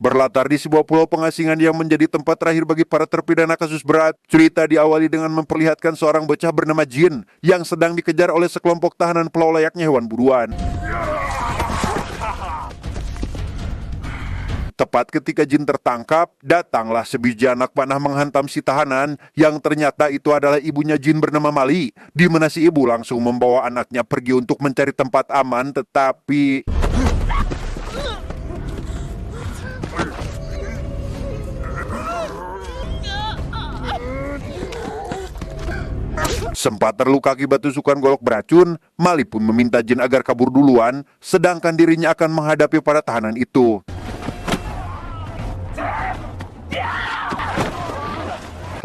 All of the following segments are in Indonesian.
Berlatar di sebuah pulau pengasingan yang menjadi tempat terakhir bagi para terpidana kasus berat, cerita diawali dengan memperlihatkan seorang bocah bernama Jin yang sedang dikejar oleh sekelompok tahanan pulau layaknya hewan buruan. Tepat ketika Jin tertangkap, datanglah sebiji anak panah menghantam si tahanan yang ternyata itu adalah ibunya Jin bernama Mali, di mana si ibu langsung membawa anaknya pergi untuk mencari tempat aman, tetapi sempat terluka akibat tusukan golok beracun. Mali pun meminta Jin agar kabur duluan, sedangkan dirinya akan menghadapi para tahanan itu.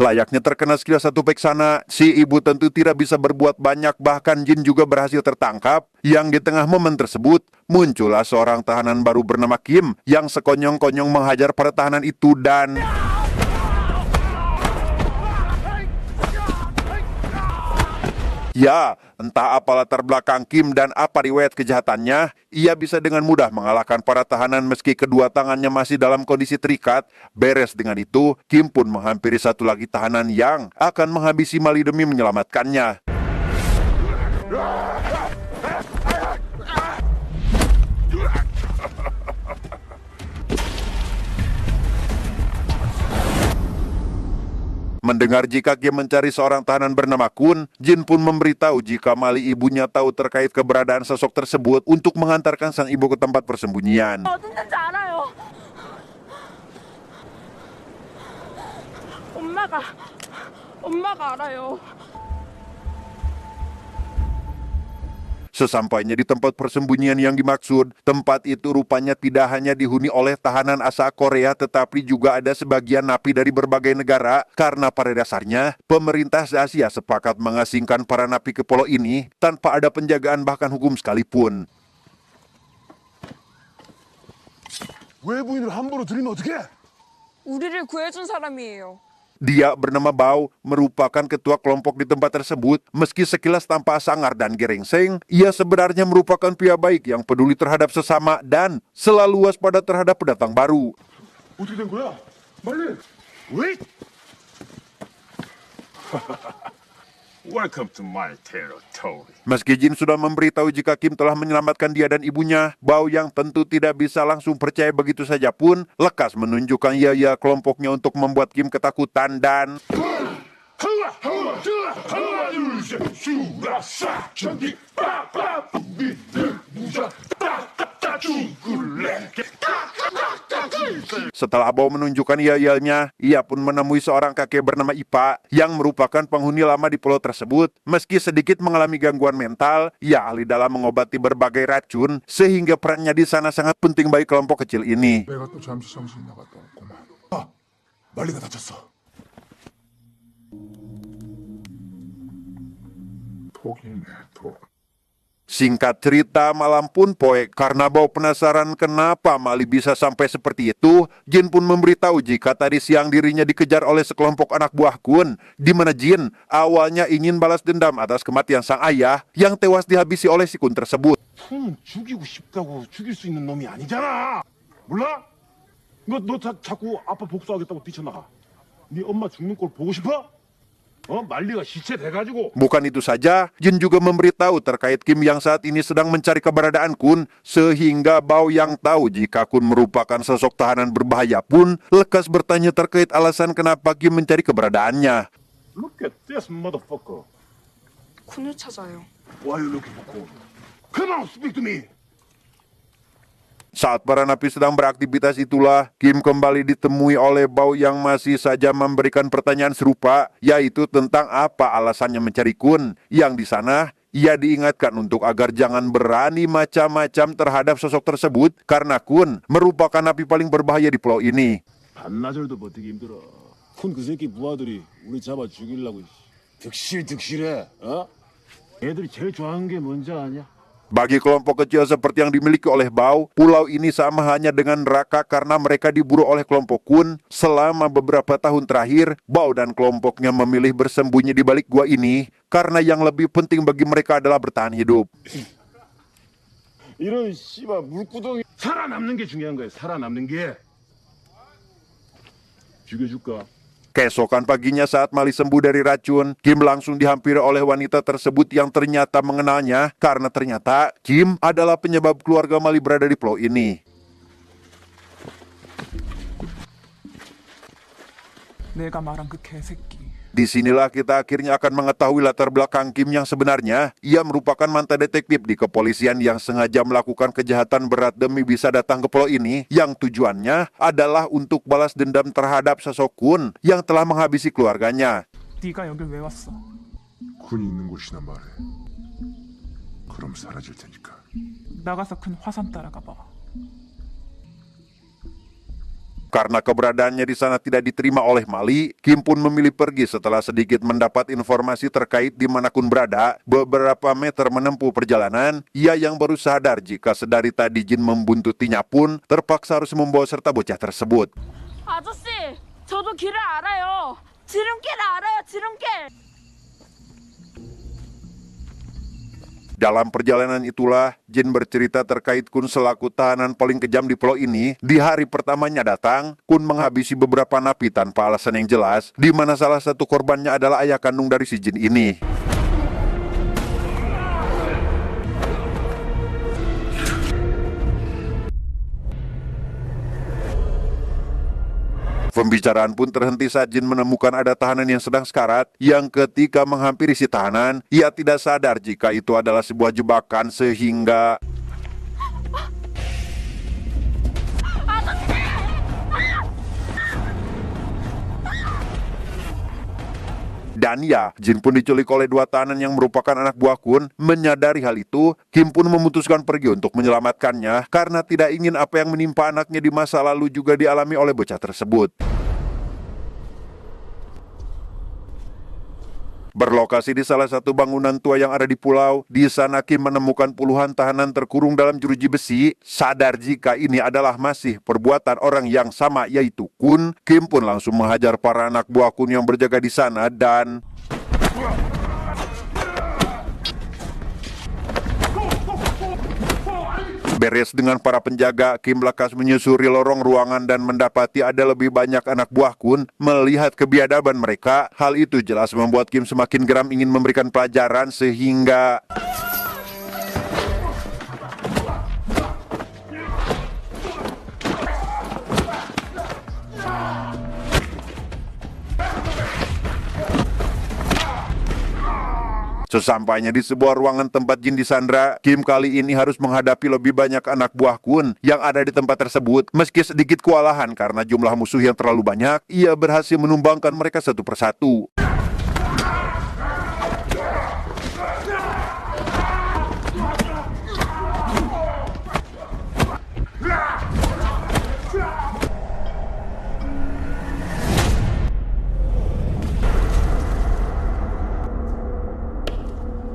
Layaknya terkena skill satu peksana, si ibu tentu tidak bisa berbuat banyak, bahkan Jin juga berhasil tertangkap. Yang di tengah momen tersebut, muncullah seorang tahanan baru bernama Kim yang sekonyong-konyong menghajar para tahanan itu dan ya, entah apa latar belakang Kim dan apa riwayat kejahatannya, ia bisa dengan mudah mengalahkan para tahanan meski kedua tangannya masih dalam kondisi terikat. Beres dengan itu, Kim pun menghampiri satu lagi tahanan yang akan menghabisi Mali demi menyelamatkannya. Mendengar jika Kim mencari seorang tahanan bernama Kun, Jin pun memberitahu jika Mali ibunya tahu terkait keberadaan sosok tersebut untuk mengantarkan sang ibu ke tempat persembunyian. 엄마가 알아요. Sesampainya di tempat persembunyian yang dimaksud, tempat itu rupanya tidak hanya dihuni oleh tahanan asal Korea, tetapi juga ada sebagian napi dari berbagai negara, karena pada dasarnya pemerintah Asia sepakat mengasingkan para napi ke pulau ini tanpa ada penjagaan bahkan hukum sekalipun. 외부인을 함부로 들이면 어떡해? 우리를 구해준 사람이에요. Dia bernama Bao, merupakan ketua kelompok di tempat tersebut. Meski sekilas tampak sangar dan gerengseng, ia sebenarnya merupakan pria baik yang peduli terhadap sesama dan selalu waspada terhadap pendatang baru. 어떻게 된 거야? 말리! 왜? Welcome to my territory. Meski Jin sudah memberitahu jika Kim telah menyelamatkan dia dan ibunya, Bao yang tentu tidak bisa langsung percaya begitu saja pun lekas menunjukkan ya kelompoknya untuk membuat Kim ketakutan dan setelah Bao menunjukkan ya-yanya, ia pun menemui seorang kakek bernama Ipa yang merupakan penghuni lama di pulau tersebut. Meski sedikit mengalami gangguan mental, ia ahli dalam mengobati berbagai racun sehingga perannya di sana sangat penting bagi kelompok kecil ini. 내가 또 잠시 정신이 나갔다 왔구만. 아, 말리가 다쳤어. 독이네, 독. Singkat cerita, malam pun poek. Karena Bao penasaran kenapa Mali bisa sampai seperti itu, Jin pun memberitahu jika tadi siang dirinya dikejar oleh sekelompok anak buah Kun, di mana Jin awalnya ingin balas dendam atas kematian sang ayah yang tewas dihabisi oleh si Kun tersebut. 손은 죽이고 싶다고 죽일 수 있는 놈이 아니잖아. 몰라? 너 자꾸 아빠 복수하겠다고 뛰쳐나가. 네 엄마 죽는 꼴 보고 싶어? 말리가 시체 돼가지고. Bukan itu saja, Jin juga memberitahu terkait Kim yang saat ini sedang mencari keberadaan Kun, sehingga Bao yang tahu jika Kun merupakan sosok tahanan berbahaya pun lekas bertanya terkait alasan kenapa Kim mencari keberadaannya. Look at this motherfucker. 군을 찾아요. Why you looking for Kun? Come on, speak to me. Saat para napi sedang beraktivitas itulah, Kim kembali ditemui oleh Bao yang masih saja memberikan pertanyaan serupa, yaitu tentang apa alasannya mencari Kun. Yang di sana, ia diingatkan untuk agar jangan berani macam-macam terhadap sosok tersebut, karena Kun merupakan napi paling berbahaya di pulau ini. 반나절도 버티기 힘들어. 군 그 새끼 부하들이 우리 잡아 죽이려고 득실득실해. 애들이 제일 좋아하는 게 뭔지 아냐? Bagi kelompok kecil seperti yang dimiliki oleh Bao, pulau ini sama hanya dengan neraka karena mereka diburu oleh kelompok Kun. Selama beberapa tahun terakhir, Bao dan kelompoknya memilih bersembunyi di balik gua ini karena yang lebih penting bagi mereka adalah bertahan hidup. 이런 씨발 물구덩이 살아남는 게 중요한 거야. 살아남는 게. 죽여줄까? Keesokan paginya saat Mali sembuh dari racun, Kim langsung dihampiri oleh wanita tersebut yang ternyata mengenalnya karena ternyata Kim adalah penyebab keluarga Mali berada di pulau ini. 내가 말한 그 개새끼. Disinilah kita akhirnya akan mengetahui latar belakang Kim yang sebenarnya. Ia merupakan mantan detektif di kepolisian yang sengaja melakukan kejahatan berat demi bisa datang ke pulau ini, yang tujuannya adalah untuk balas dendam terhadap sosok Kun yang telah menghabisi keluarganya. 네가 여길 왜 왔어? 군이 있는 곳이나 말해. 그럼 사라질 테니까. 나가서 큰 화산 따라가 봐. Karena keberadaannya di sana tidak diterima oleh Mali, Kim pun memilih pergi setelah sedikit mendapat informasi terkait di mana Kun berada. Beberapa meter menempuh perjalanan, ia yang baru sadar jika sedari tadi jin membuntutinya pun terpaksa harus membawa serta bocah tersebut. 아저씨, 저도 길을 알아요. 지름길 알아요, 지름길. Dalam perjalanan itulah, Jin bercerita terkait Kun selaku tahanan paling kejam di pulau ini. Di hari pertamanya datang, Kun menghabisi beberapa napi tanpa alasan yang jelas, di mana salah satu korbannya adalah ayah kandung dari si Jin ini. Pembicaraan pun terhenti saat Jin menemukan ada tahanan yang sedang sekarat, yang ketika menghampiri si tahanan, ia tidak sadar jika itu adalah sebuah jebakan sehingga dan ya, Jin pun diculik oleh dua tahanan yang merupakan anak buah Kun. Menyadari hal itu, Kim pun memutuskan pergi untuk menyelamatkannya karena tidak ingin apa yang menimpa anaknya di masa lalu juga dialami oleh bocah tersebut. Berlokasi di salah satu bangunan tua yang ada di pulau, di sana Kim menemukan puluhan tahanan terkurung dalam jeruji besi. Sadar jika ini adalah masih perbuatan orang yang sama, yaitu Kun, Kim pun langsung menghajar para anak buah Kun yang berjaga di sana dan beres dengan para penjaga, Kim lekas menyusuri lorong ruangan dan mendapati ada lebih banyak anak buah Kun. Melihat kebiadaban mereka, hal itu jelas membuat Kim semakin geram ingin memberikan pelajaran sehingga sesampainya di sebuah ruangan tempat Jin disandra, Kim kali ini harus menghadapi lebih banyak anak buah Kun yang ada di tempat tersebut. Meski sedikit kewalahan karena jumlah musuh yang terlalu banyak, ia berhasil menumbangkan mereka satu persatu.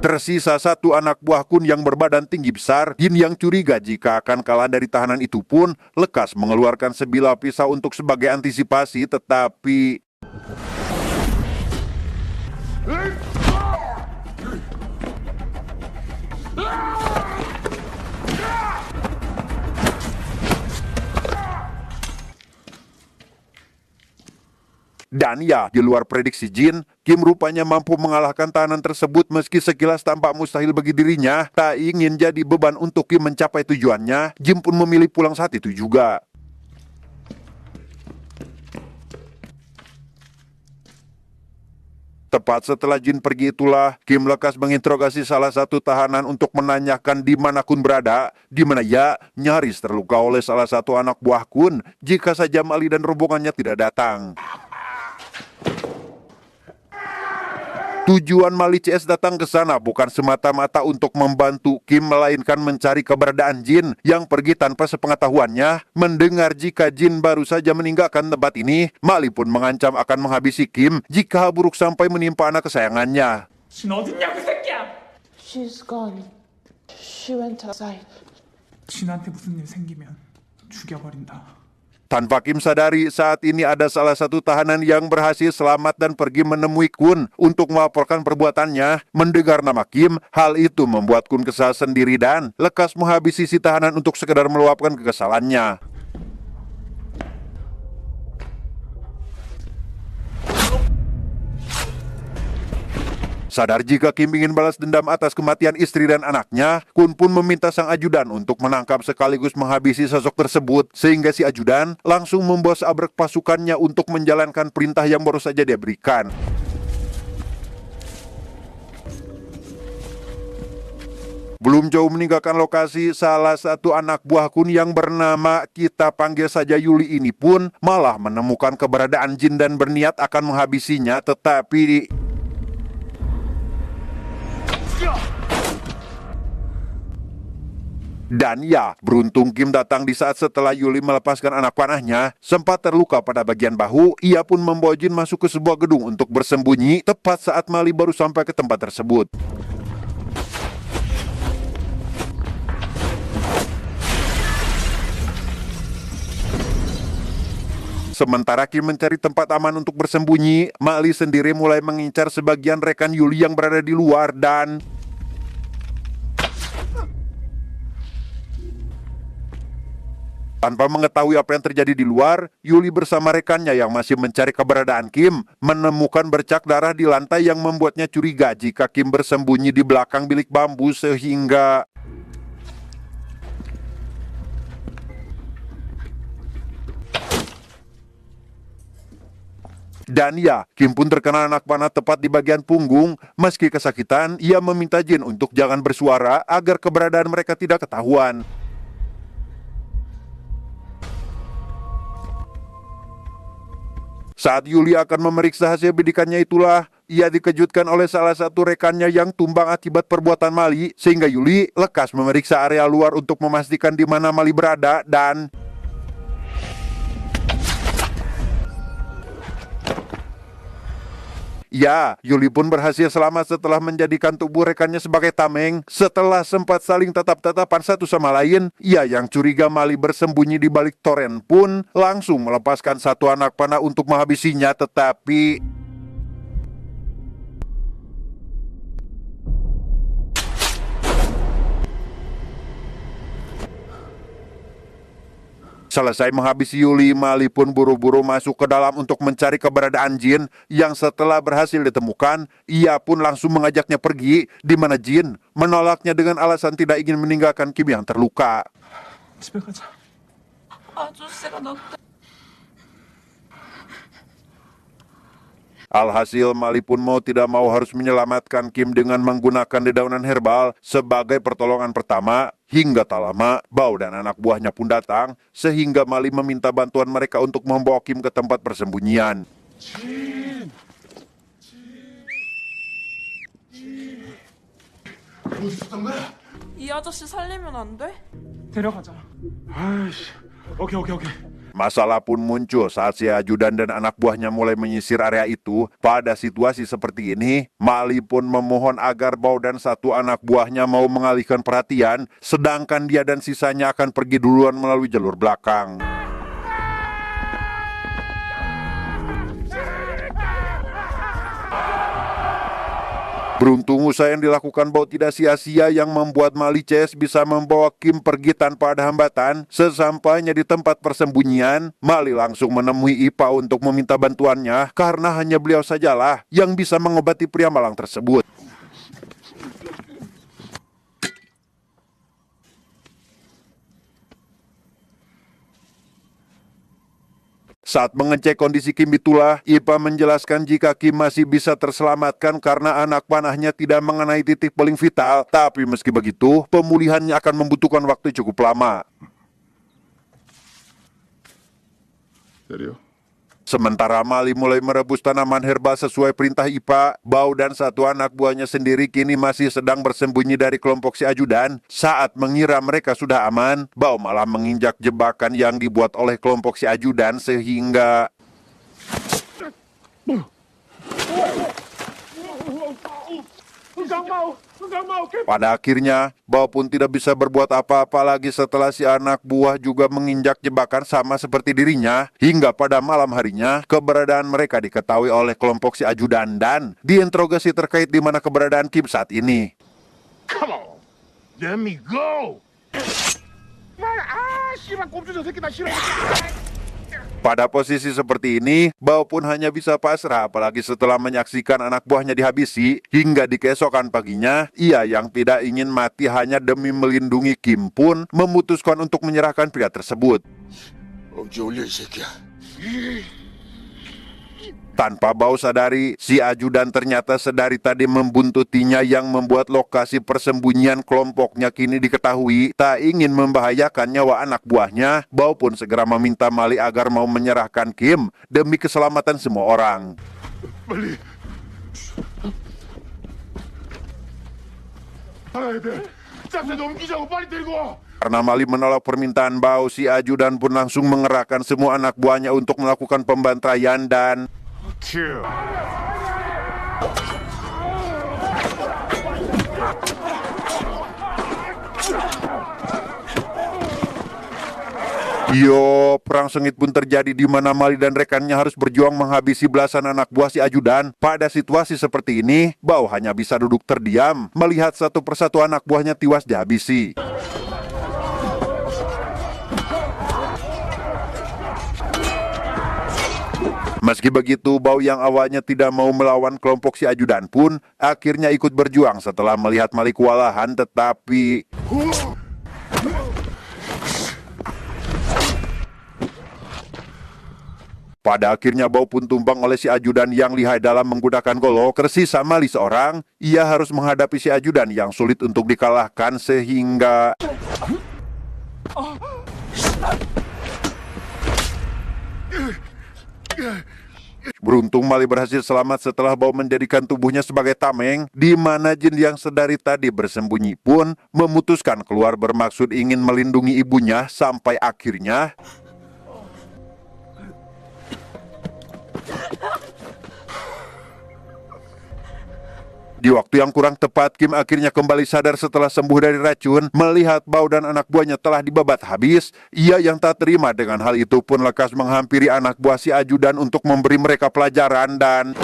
Tersisa satu anak buah Kun yang berbadan tinggi besar. Jin yang curiga jika akan kalah dari tahanan itu pun lekas mengeluarkan sebilah pisau untuk sebagai antisipasi, tetapi dan ya, di luar prediksi Jin, Kim rupanya mampu mengalahkan tahanan tersebut meski sekilas tampak mustahil bagi dirinya. Tak ingin jadi beban untuk Kim mencapai tujuannya, Jin pun memilih pulang saat itu juga. Tepat setelah Jin pergi itulah, Kim lekas menginterogasi salah satu tahanan untuk menanyakan di mana Kun berada, di mana ia nyaris terluka oleh salah satu anak buah Kun jika saja Mali dan rombongannya tidak datang. Tujuan Mali CS datang ke sana bukan semata-mata untuk membantu Kim, melainkan mencari keberadaan Jin yang pergi tanpa sepengetahuannya. Mendengar jika Jin baru saja meninggalkan tempat ini, Mali pun mengancam akan menghabisi Kim jika hal buruk sampai menimpa anak kesayangannya. 진 어딨냐고 이 새끼야! She's gone. She went outside. 진한테 무슨 일 생기면 죽여버린다. Tanpa Kim sadari, saat ini ada salah satu tahanan yang berhasil selamat dan pergi menemui Kun untuk melaporkan perbuatannya. Mendengar nama Kim, hal itu membuat Kun kesal sendiri dan lekas menghabisi si tahanan untuk sekedar meluapkan kekesalannya. Sadar jika Kim ingin balas dendam atas kematian istri dan anaknya, Kun pun meminta sang ajudan untuk menangkap sekaligus menghabisi sosok tersebut, sehingga si ajudan langsung membawa seabrek pasukannya untuk menjalankan perintah yang baru saja dia berikan. Belum jauh meninggalkan lokasi, salah satu anak buah Kun yang bernama kita panggil saja Yuli ini pun malah menemukan keberadaan jin dan berniat akan menghabisinya, tetapi dan ya, beruntung Kim datang di saat setelah Yuli melepaskan anak panahnya, sempat terluka pada bagian bahu, ia pun membawa jin masuk ke sebuah gedung untuk bersembunyi tepat saat Mali baru sampai ke tempat tersebut. Sementara Kim mencari tempat aman untuk bersembunyi, Mali sendiri mulai mengincar sebagian rekan Yuli yang berada di luar dan tanpa mengetahui apa yang terjadi di luar, Yuli bersama rekannya yang masih mencari keberadaan Kim menemukan bercak darah di lantai yang membuatnya curiga jika Kim bersembunyi di belakang bilik bambu sehingga dan ya, Kim pun terkena anak panah tepat di bagian punggung. Meski kesakitan, ia meminta jin untuk jangan bersuara agar keberadaan mereka tidak ketahuan. Saat Yuli akan memeriksa hasil bidikannya itulah, ia dikejutkan oleh salah satu rekannya yang tumbang akibat perbuatan Mali, sehingga Yuli lekas memeriksa area luar untuk memastikan di mana Mali berada dan ya, Yuli pun berhasil selamat setelah menjadikan tubuh rekannya sebagai tameng. Setelah sempat saling tatap-tatapan satu sama lain, ia yang curiga Mali bersembunyi di balik toren pun langsung melepaskan satu anak panah untuk menghabisinya, tetapi selesai menghabisi Yuli, Mali pun buru-buru masuk ke dalam untuk mencari keberadaan jin yang setelah berhasil ditemukan, ia pun langsung mengajaknya pergi, di mana jin menolaknya dengan alasan tidak ingin meninggalkan Kim yang terluka. 집에 가자. 아저씨가 나 Alhasil, Mali pun mau tidak mau harus menyelamatkan Kim dengan menggunakan dedaunan herbal sebagai pertolongan pertama. Hingga tak lama, Bao dan anak buahnya pun datang, sehingga Mali meminta bantuan mereka untuk membawa Kim ke tempat persembunyian. 이 아저씨 살리면 안 돼? 데려가자. 아이씨, 오케이. Masalah pun muncul saat si ajudan dan anak buahnya mulai menyisir area itu. Pada situasi seperti ini, Mali pun memohon agar Bao dan satu anak buahnya mau mengalihkan perhatian, sedangkan dia dan sisanya akan pergi duluan melalui jalur belakang. Beruntung usaha yang dilakukan Bao tidak sia-sia yang membuat Mali Ches bisa membawa Kim pergi tanpa ada hambatan. Sesampainya di tempat persembunyian, Mali langsung menemui Ipa untuk meminta bantuannya karena hanya beliau sajalah yang bisa mengobati pria malang tersebut. Saat mengecek kondisi Kim itulah, Ipa menjelaskan jika Kim masih bisa terselamatkan karena anak panahnya tidak mengenai titik paling vital. Tapi meski begitu, pemulihannya akan membutuhkan waktu cukup lama. 내려. Sementara Mali mulai merebus tanaman herbal sesuai perintah Ipa, Bao dan satu anak buahnya sendiri kini masih sedang bersembunyi dari kelompok si ajudan. Saat mengira mereka sudah aman, Bao malah menginjak jebakan yang dibuat oleh kelompok si ajudan sehingga pada akhirnya, Bao pun tidak bisa berbuat apa-apa lagi setelah si anak buah juga menginjak jebakan sama seperti dirinya. Hingga pada malam harinya, keberadaan mereka diketahui oleh kelompok si ajudan dan diinterogasi terkait di mana keberadaan Kim saat ini. Come on, let me go. 씨발 꼼수 저 새끼 나 싫어. Pada posisi seperti ini, Bao pun hanya bisa pasrah apalagi setelah menyaksikan anak buahnya dihabisi. Hingga di keesokan paginya, ia yang tidak ingin mati hanya demi melindungi Kim pun memutuskan untuk menyerahkan pria tersebut. Tanpa Bao sadari, si ajudan ternyata sedari tadi membuntutinya yang membuat lokasi persembunyian kelompoknya kini diketahui. Tak ingin membahayakan nyawa anak buahnya, Bao pun segera meminta Mali agar mau menyerahkan Kim demi keselamatan semua orang. 빨리 살아야 돼. 짭새 넘기자고 빨리 데리고 와. Karena Mali menolak permintaan Bao, si ajudan pun langsung mengerahkan semua anak buahnya untuk melakukan pembantaian dan perang sengit pun terjadi di mana Mali dan rekannya harus berjuang menghabisi belasan anak buah si ajudan. Pada situasi seperti ini, Bao hanya bisa duduk terdiam melihat satu persatu anak buahnya tewas dihabisi. Meski begitu, Bao yang awalnya tidak mau melawan kelompok si ajudan pun akhirnya ikut berjuang setelah melihat Mali kewalahan, tetapi pada akhirnya Bao pun tumbang oleh si ajudan yang lihai dalam menggunakan golok. Tersisa Mali seorang, ia harus menghadapi si ajudan yang sulit untuk dikalahkan sehingga beruntung Mali berhasil selamat setelah Bao menjadikan tubuhnya sebagai tameng, di mana jin yang sedari tadi bersembunyi pun memutuskan keluar bermaksud ingin melindungi ibunya sampai akhirnya di waktu yang kurang tepat, Kim akhirnya kembali sadar setelah sembuh dari racun. Melihat Bao dan anak buahnya telah dibabat habis, ia yang tak terima dengan hal itu pun lekas menghampiri anak buah si ajudan untuk memberi mereka pelajaran dan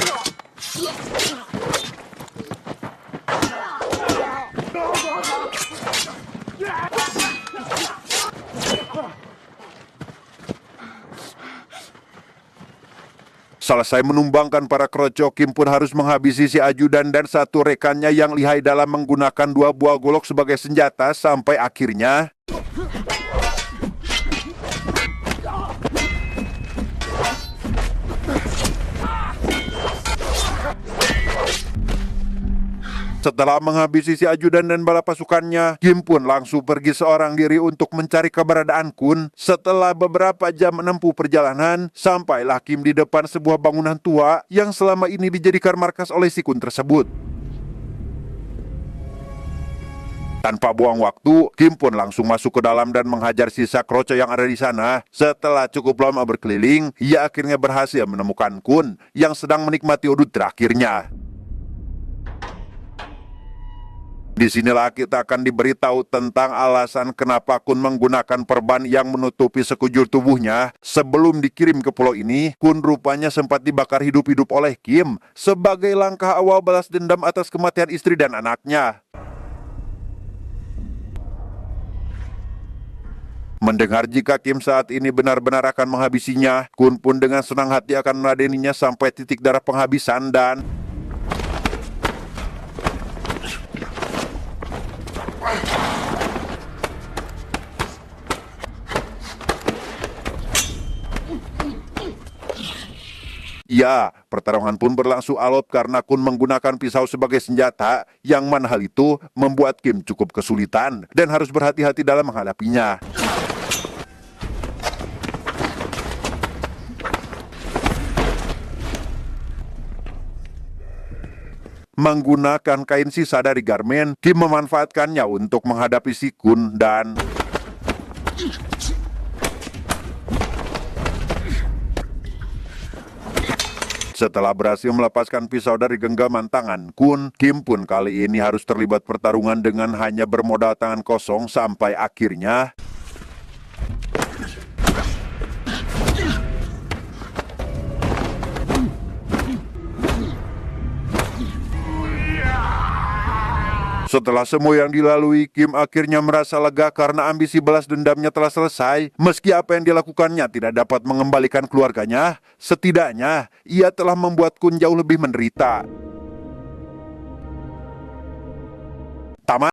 selesai menumbangkan para kroco, Kim pun harus menghabisi si ajudan dan satu rekannya yang lihai dalam menggunakan 2 buah golok sebagai senjata sampai akhirnya setelah menghabisi si ajudan dan bala pasukannya, Kim pun langsung pergi seorang diri untuk mencari keberadaan Kun. Setelah beberapa jam menempuh perjalanan, sampailah Kim di depan sebuah bangunan tua yang selama ini dijadikan markas oleh si Kun tersebut. Tanpa buang waktu, Kim pun langsung masuk ke dalam dan menghajar sisa kroco yang ada di sana. Setelah cukup lama berkeliling, ia akhirnya berhasil menemukan Kun yang sedang menikmati udut terakhirnya. Disinilah kita akan diberitahu tentang alasan kenapa Kun menggunakan perban yang menutupi sekujur tubuhnya. Sebelum dikirim ke pulau ini, Kun rupanya sempat dibakar hidup-hidup oleh Kim sebagai langkah awal balas dendam atas kematian istri dan anaknya. Mendengar jika Kim saat ini benar-benar akan menghabisinya, Kun pun dengan senang hati akan meladeninya sampai titik darah penghabisan dan ya, pertarungan pun berlangsung alot karena Kun menggunakan pisau sebagai senjata, yang mana hal itu membuat Kim cukup kesulitan dan harus berhati-hati dalam menghadapinya. Menggunakan kain sisa dari garmen, Kim memanfaatkannya untuk menghadapi si Kun dan setelah berhasil melepaskan pisau dari genggaman tangan Kun, Kim pun kali ini harus terlibat pertarungan dengan hanya bermodal tangan kosong sampai akhirnya Setelah semua yang dilalui, Kim akhirnya merasa lega karena ambisi balas dendamnya telah selesai. Meski apa yang dilakukannya tidak dapat mengembalikan keluarganya, setidaknya ia telah membuat Kun jauh lebih menderita. Tamat.